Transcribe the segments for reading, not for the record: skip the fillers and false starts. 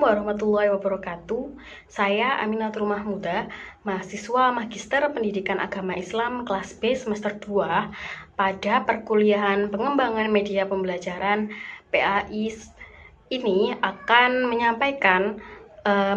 warahmatullahi wabarakatuh. Saya Aminatul Mahmuda, mahasiswa Magister Pendidikan Agama Islam kelas B semester 2 pada perkuliahan Pengembangan Media Pembelajaran PAI ini akan menyampaikan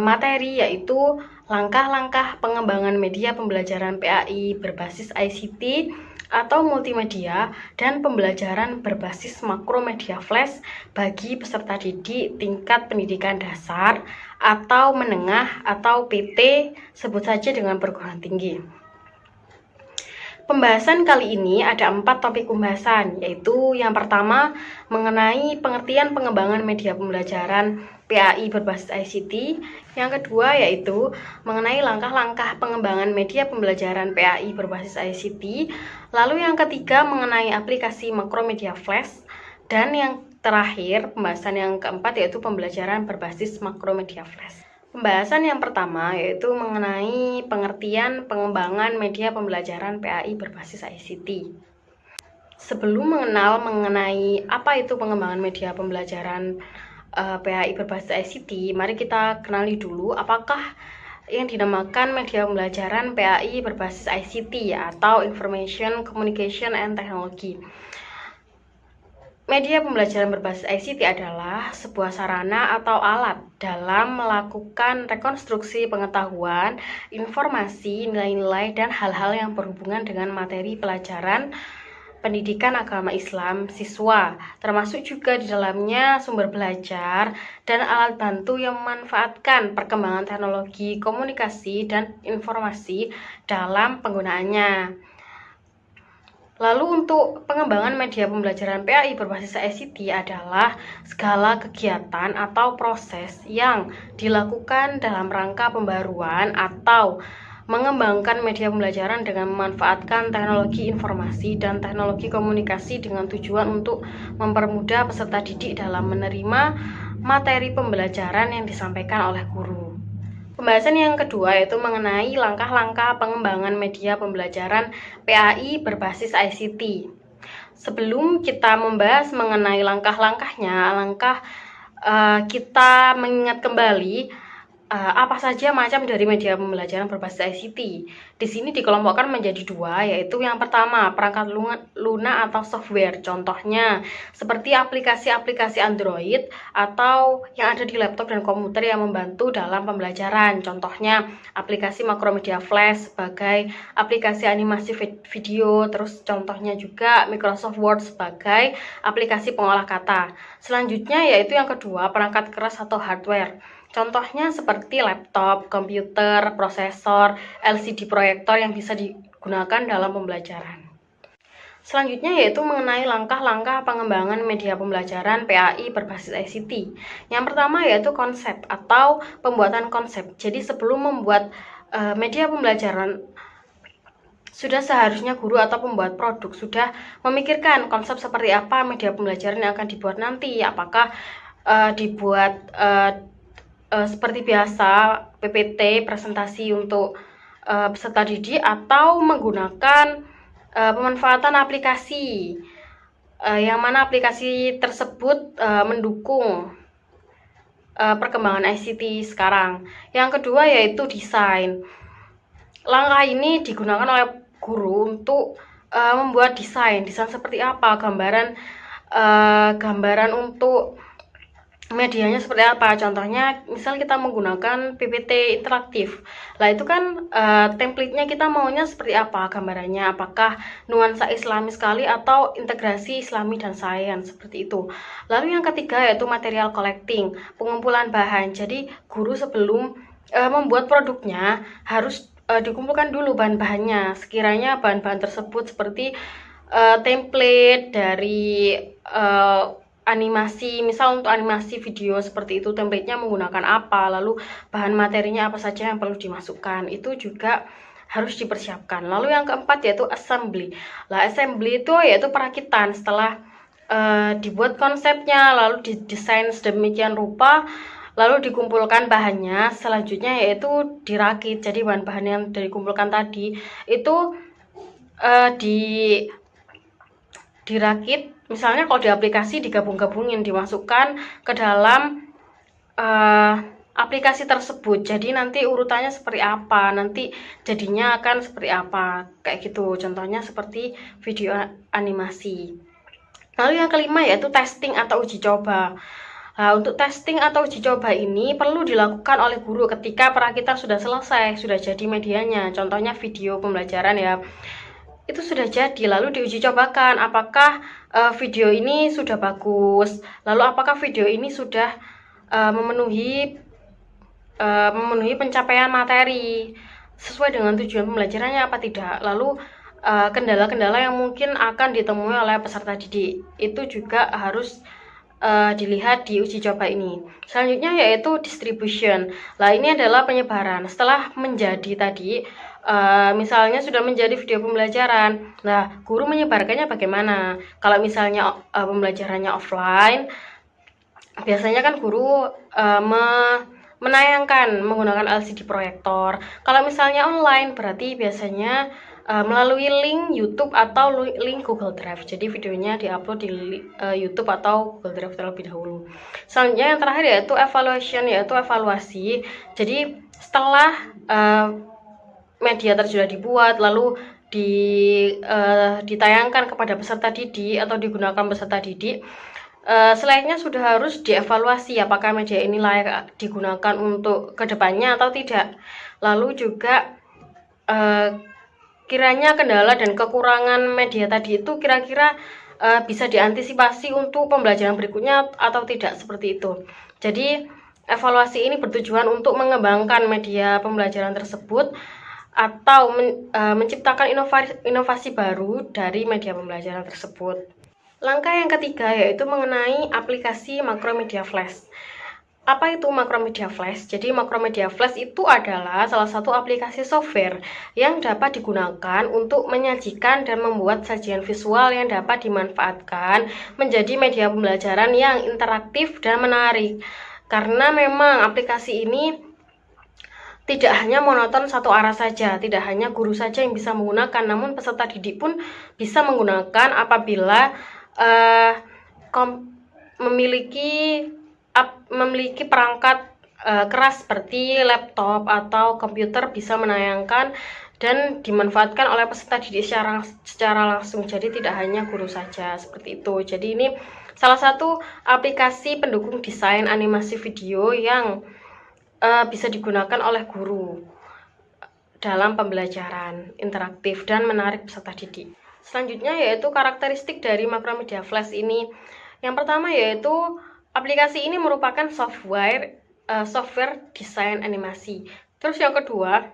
materi yaitu langkah-langkah pengembangan media pembelajaran PAI berbasis ICT atau multimedia dan pembelajaran berbasis makromedia flash bagi peserta didik tingkat pendidikan dasar atau menengah atau PT, sebut saja dengan perguruan tinggi. Pembahasan kali ini ada 4 topik pembahasan, yaitu yang pertama mengenai pengertian pengembangan media pembelajaran PAI berbasis ICT, yang kedua yaitu mengenai langkah-langkah pengembangan media pembelajaran PAI berbasis ICT, lalu yang ketiga mengenai aplikasi makromedia flash, dan yang terakhir pembahasan yang keempat yaitu pembelajaran berbasis makromedia flash. Pembahasan yang pertama yaitu mengenai pengertian pengembangan media pembelajaran PAI berbasis ICT. Sebelum mengenal mengenai apa itu pengembangan media pembelajaran PAI berbasis ICT, mari kita kenali dulu apakah yang dinamakan media pembelajaran PAI berbasis ICT atau Information Communication and Technology. Media pembelajaran berbasis ICT adalah sebuah sarana atau alat dalam melakukan rekonstruksi pengetahuan, informasi, nilai-nilai, dan hal-hal yang berhubungan dengan materi pelajaran pendidikan agama Islam siswa, termasuk juga di dalamnya sumber belajar dan alat bantu yang memanfaatkan perkembangan teknologi, komunikasi, dan informasi dalam penggunaannya. Lalu untuk pengembangan media pembelajaran PAI berbasis ICT adalah segala kegiatan atau proses yang dilakukan dalam rangka pembaruan atau mengembangkan media pembelajaran dengan memanfaatkan teknologi informasi dan teknologi komunikasi dengan tujuan untuk mempermudah peserta didik dalam menerima materi pembelajaran yang disampaikan oleh guru. Pembahasan yang kedua yaitu mengenai langkah-langkah pengembangan media pembelajaran PAI berbasis ICT. Sebelum kita membahas mengenai langkah-langkahnya, kita mengingat kembali apa saja macam dari media pembelajaran berbasis ICT. Di sini dikelompokkan menjadi 2, yaitu yang pertama perangkat lunak atau software. Contohnya seperti aplikasi-aplikasi Android atau yang ada di laptop dan komputer yang membantu dalam pembelajaran. Contohnya aplikasi makromedia flash sebagai aplikasi animasi video, terus contohnya juga Microsoft Word sebagai aplikasi pengolah kata. Selanjutnya yaitu yang kedua perangkat keras atau hardware. Contohnya seperti laptop, komputer, prosesor, LCD proyektor yang bisa digunakan dalam pembelajaran. Selanjutnya yaitu mengenai langkah-langkah pengembangan media pembelajaran PAI berbasis ICT. Yang pertama yaitu konsep atau pembuatan konsep. Jadi sebelum membuat media pembelajaran, sudah seharusnya guru atau pembuat produk sudah memikirkan konsep seperti apa media pembelajaran yang akan dibuat nanti. Apakah dibuat seperti biasa PPT, presentasi untuk peserta didik, atau menggunakan pemanfaatan aplikasi yang mana aplikasi tersebut mendukung perkembangan ICT sekarang. Yang kedua yaitu desain. Langkah ini digunakan oleh guru untuk membuat desain seperti apa, gambaran untuk medianya seperti apa. Contohnya misal kita menggunakan PPT interaktif, lah itu kan template-nya kita maunya seperti apa gambarannya, apakah nuansa islami sekali atau integrasi islami dan sains, seperti itu. Lalu yang ketiga yaitu material collecting, pengumpulan bahan. Jadi guru sebelum membuat produknya harus dikumpulkan dulu bahan-bahannya. Sekiranya bahan-bahan tersebut seperti template dari animasi, misal untuk animasi video seperti itu, template-nya menggunakan apa, lalu bahan materinya apa saja yang perlu dimasukkan, itu juga harus dipersiapkan. Lalu yang keempat yaitu assembly. Lah assembly itu yaitu perakitan. Setelah dibuat konsepnya, lalu didesain sedemikian rupa, lalu dikumpulkan bahannya, selanjutnya yaitu dirakit. Jadi bahan-bahan yang dikumpulkan tadi itu dirakit. Misalnya kalau di aplikasi digabung-gabungin, dimasukkan ke dalam aplikasi tersebut. Jadi nanti urutannya seperti apa, nanti jadinya akan seperti apa, kayak gitu. Contohnya seperti video animasi. Lalu yang kelima yaitu testing atau uji coba. Nah, untuk testing atau uji coba ini perlu dilakukan oleh guru ketika perakitan sudah selesai, sudah jadi medianya. Contohnya video pembelajaran ya, itu sudah jadi, lalu diuji cobakan apakah video ini sudah bagus, lalu apakah video ini sudah memenuhi pencapaian materi sesuai dengan tujuan pembelajarannya apa tidak. Lalu kendala-kendala yang mungkin akan ditemui oleh peserta didik itu juga harus dilihat di uji coba ini. Selanjutnya yaitu distribution. Nah, ini adalah penyebaran. Setelah menjadi tadi, misalnya sudah menjadi video pembelajaran, nah guru menyebarkannya bagaimana? Kalau misalnya pembelajarannya offline, biasanya kan guru menayangkan menggunakan LCD proyektor. Kalau misalnya online, berarti biasanya melalui link YouTube atau link Google Drive. Jadi videonya diupload di YouTube atau Google Drive terlebih dahulu. Selanjutnya yang terakhir yaitu evaluation, yaitu evaluasi. Jadi setelah media sudah dibuat, lalu ditayangkan kepada peserta didik atau digunakan peserta didik, selanjutnya sudah harus dievaluasi apakah media ini layak digunakan untuk kedepannya atau tidak. Lalu juga kiranya kendala dan kekurangan media tadi itu kira-kira bisa diantisipasi untuk pembelajaran berikutnya atau tidak, seperti itu. Jadi evaluasi ini bertujuan untuk mengembangkan media pembelajaran tersebut atau menciptakan inovasi baru dari media pembelajaran tersebut. Langkah yang ketiga yaitu mengenai aplikasi Macromedia Flash. Apa itu Macromedia Flash? Jadi Macromedia Flash itu adalah salah satu aplikasi software yang dapat digunakan untuk menyajikan dan membuat sajian visual yang dapat dimanfaatkan menjadi media pembelajaran yang interaktif dan menarik. Karena memang aplikasi ini tidak hanya monoton satu arah saja, tidak hanya guru saja yang bisa menggunakan, namun peserta didik pun bisa menggunakan apabila memiliki perangkat keras seperti laptop atau komputer, bisa menayangkan dan dimanfaatkan oleh peserta didik secara langsung. Jadi tidak hanya guru saja, seperti itu. Jadi ini salah satu aplikasi pendukung desain animasi video yang bisa digunakan oleh guru dalam pembelajaran interaktif dan menarik peserta didik. Selanjutnya yaitu karakteristik dari Macromedia Flash ini. Yang pertama yaitu aplikasi ini merupakan software desain animasi. Terus yang kedua,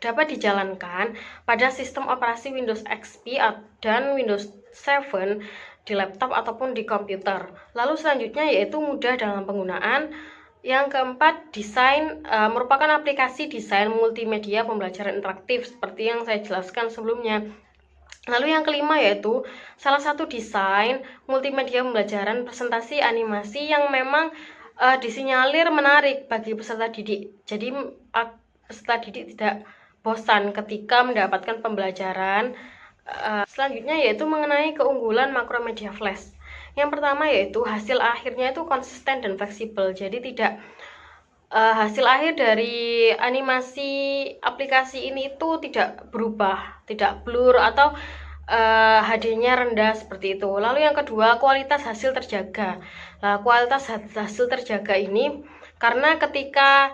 dapat dijalankan pada sistem operasi Windows XP dan Windows 7 di laptop ataupun di komputer. Lalu selanjutnya yaitu mudah dalam penggunaan. Yang keempat, desain merupakan aplikasi desain multimedia pembelajaran interaktif seperti yang saya jelaskan sebelumnya. Lalu yang kelima yaitu salah satu desain multimedia pembelajaran presentasi animasi yang memang disinyalir menarik bagi peserta didik. Jadi peserta didik tidak bosan ketika mendapatkan pembelajaran. Selanjutnya yaitu mengenai keunggulan Macromedia Flash. Yang pertama yaitu hasil akhirnya itu konsisten dan fleksibel. Jadi tidak hasil akhir dari animasi aplikasi ini itu tidak berubah, tidak blur atau HD-nya rendah seperti itu. Lalu yang kedua, kualitas hasil terjaga. Nah, kualitas hasil terjaga ini karena ketika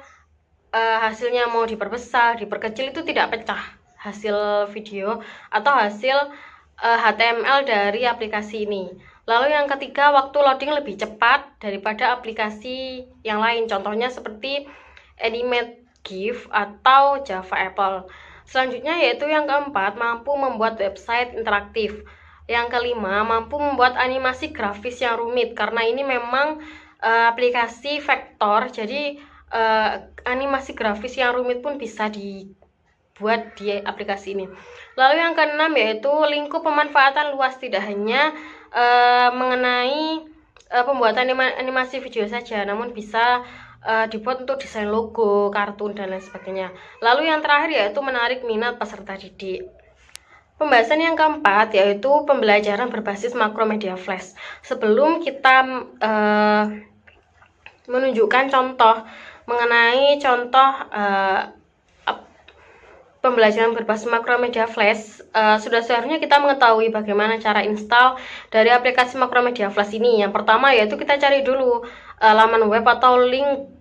hasilnya mau diperbesar, diperkecil itu tidak pecah hasil video atau hasil HTML dari aplikasi ini. Lalu yang ketiga, waktu loading lebih cepat daripada aplikasi yang lain, contohnya seperti Animate GIF atau Java Apple. Selanjutnya yaitu yang keempat, mampu membuat website interaktif. Yang kelima, mampu membuat animasi grafis yang rumit, karena ini memang aplikasi vektor, jadi animasi grafis yang rumit pun bisa dibuat di aplikasi ini. Lalu yang keenam yaitu lingkup pemanfaatan luas, tidak hanya mengenai pembuatan animasi video saja, namun bisa dibuat untuk desain logo, kartun, dan lain sebagainya. Lalu yang terakhir yaitu menarik minat peserta didik. Pembahasan yang keempat yaitu pembelajaran berbasis Macromedia Flash. Sebelum kita menunjukkan contoh mengenai contoh pembelajaran berbasis Macromedia Flash. Sudah seharusnya kita mengetahui bagaimana cara install dari aplikasi Macromedia Flash ini. Yang pertama yaitu kita cari dulu laman web atau link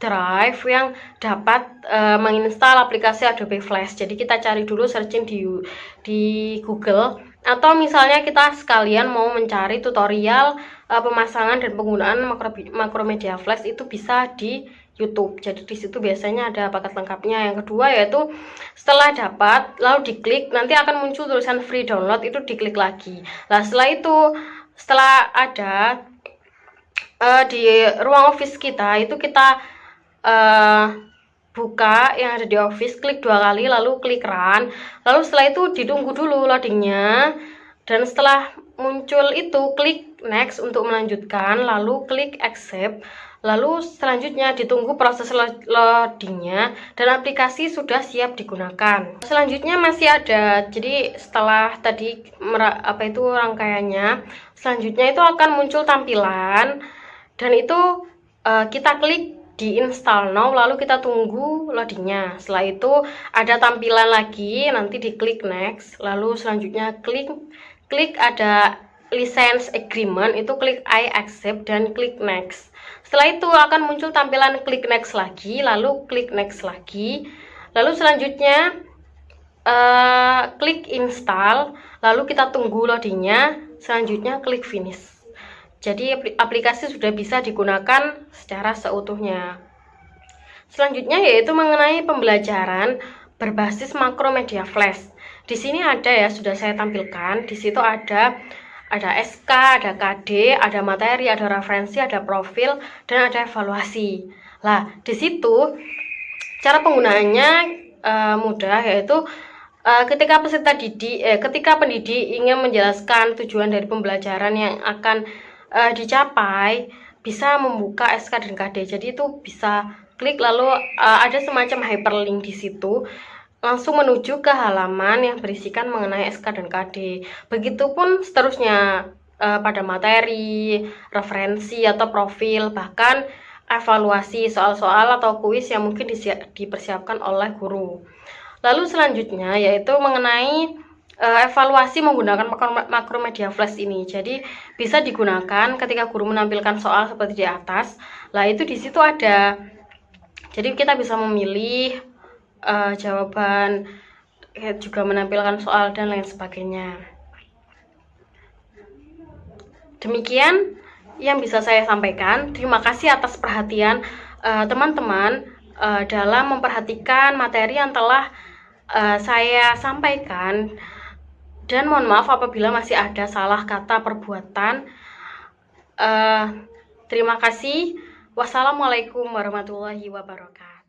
drive yang dapat menginstal aplikasi Adobe Flash. Jadi kita cari dulu, searching di Google, atau misalnya kita sekalian mau mencari tutorial pemasangan dan penggunaan Macromedia Flash, itu bisa di YouTube. Jadi di situ biasanya ada paket lengkapnya. Yang kedua yaitu setelah dapat lalu diklik, nanti akan muncul tulisan free download, itu diklik lagi. Nah setelah itu, setelah ada di ruang office kita, itu kita buka yang ada di office, klik 2 kali, lalu klik run. Lalu setelah itu ditunggu dulu loadingnya, dan setelah muncul itu klik next untuk melanjutkan, lalu klik accept. Lalu selanjutnya ditunggu proses loadingnya, dan aplikasi sudah siap digunakan. Selanjutnya masih ada, jadi setelah tadi rangkaiannya, selanjutnya itu akan muncul tampilan, dan itu kita klik di install now, lalu kita tunggu loadingnya. Setelah itu ada tampilan lagi, nanti diklik next, lalu selanjutnya klik ada license agreement, itu klik I accept dan klik next. Setelah itu akan muncul tampilan klik next lagi, lalu klik next lagi, lalu selanjutnya klik install, lalu kita tunggu loadingnya, selanjutnya klik finish. Jadi aplikasi sudah bisa digunakan secara seutuhnya. Selanjutnya yaitu mengenai pembelajaran berbasis Macromedia Flash. Di sini ada ya, sudah saya tampilkan. Di situ ada SK, ada KD, ada materi, ada referensi, ada profil, dan ada evaluasi. Lah, di situ cara penggunaannya mudah, yaitu ketika pendidik ingin menjelaskan tujuan dari pembelajaran yang akan dicapai, bisa membuka SK dan KD. Jadi itu bisa klik, lalu ada semacam hyperlink di situ, langsung menuju ke halaman yang berisikan mengenai SK dan KD. Begitupun seterusnya pada materi, referensi atau profil, bahkan evaluasi soal-soal atau kuis yang mungkin dipersiapkan oleh guru. Lalu selanjutnya yaitu mengenai evaluasi menggunakan Macromedia Flash ini. Jadi bisa digunakan ketika guru menampilkan soal seperti di atas. Lah itu di situ ada. Jadi kita bisa memilih jawaban, juga menampilkan soal dan lain sebagainya. Demikian yang bisa saya sampaikan. Terima kasih atas perhatian teman-teman dalam memperhatikan materi yang telah saya sampaikan, dan mohon maaf apabila masih ada salah kata perbuatan. Terima kasih. Wassalamualaikum warahmatullahi wabarakatuh.